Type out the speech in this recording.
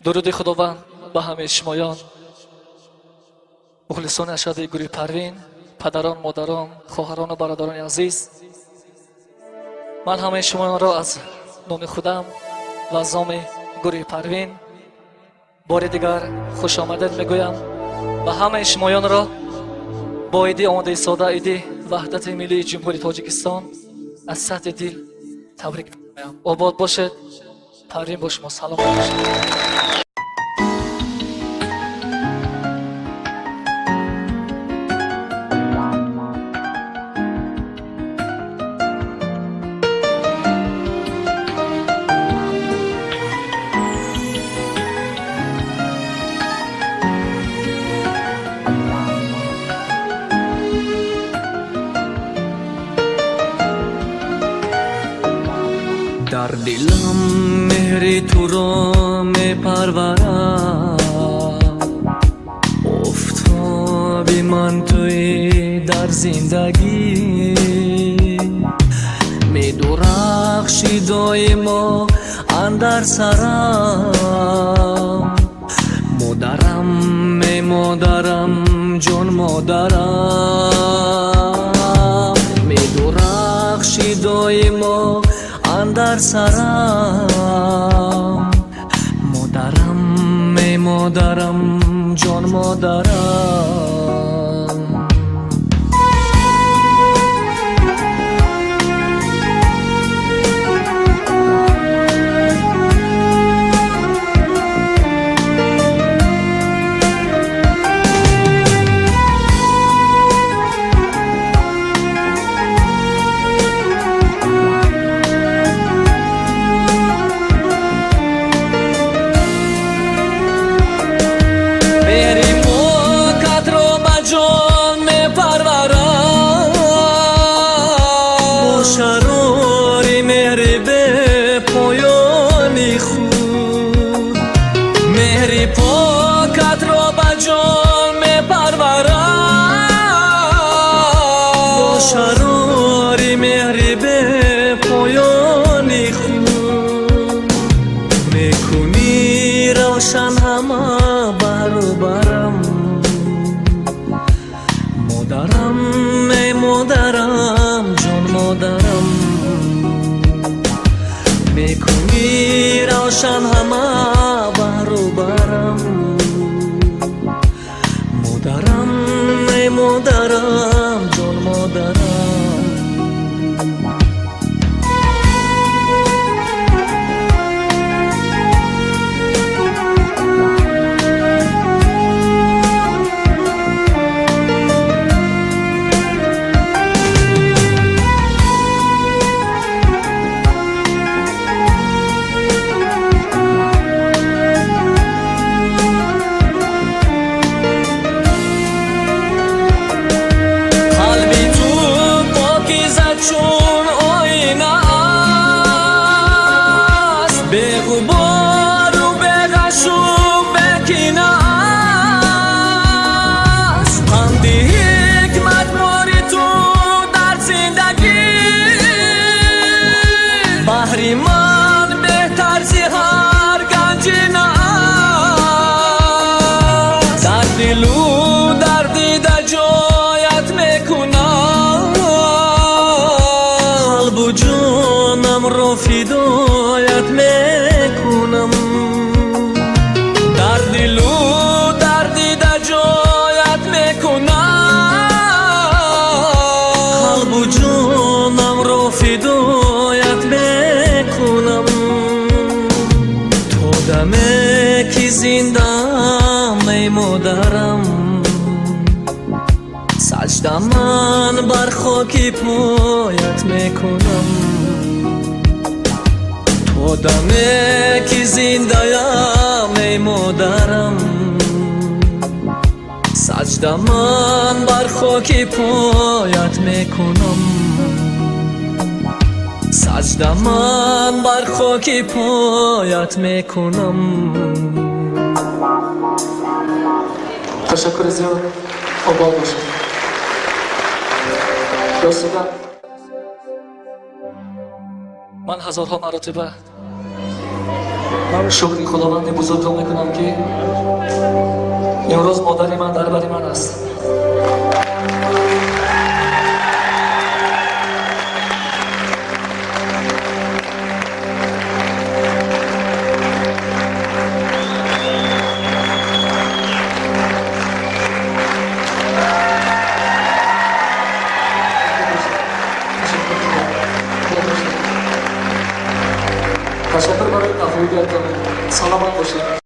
درود خداوند به همه شمایان مخلصان اشهد گروه پروین، پدران، مادران، خواهران و برادران عزیز، من همه شمایان را از نام خودم و از نام گروه پروین بار دیگر خوش آمدید میگویم و همه شمایان را با عید آماده ساده عید وحدت ملی جمهوری تاجیکستان از سطح دل تبریک میگویم. آباد باشد. پروین با شما سلام باشد. در دلم مهر تو را می پرورم، آفتاب من توی در زندگی می درخشی دایما اندر سرم. مادرم می مادرم جان مادرم می درخشی دایما اندر سرم. مادرم می مادرم جان مادرم. شراری مهری به پایانی خود، مهری پاکت را به جان می پرورم. شراری مهری به پایانی خود، میکنی روشن همه برابرم. مادرم می مادرم جان مادرم، میکنی روشن همه برابرم. مادرم می مادرم جان مادرم. چون آینه است، به غبار و به غش و به کینه است. پند حکمت ماری تو در زندگی، بهر من بهتر زی هر گنجینه است. در دل و در دیده جایت میکنم، جانم را فدایت میکنم. در دل و در دیده جایت میکنم، قلب و جانم را فدایت میکنم. تو دمی که زندم ای مادرم، سجده من بر خاک پایت میکنم. تو دمی که زنده‌ام ای مادرم، سجده من بر خاک پایت میکنم. سجده من بر خاک پایت میکنم. تشکر زیاد. آباد باشید. من هزارها مرتبه شکر خداوند بزرگ رو میکنم که امروز مادر من در بر من است. تشکر برای تفریح. سلامت باشید.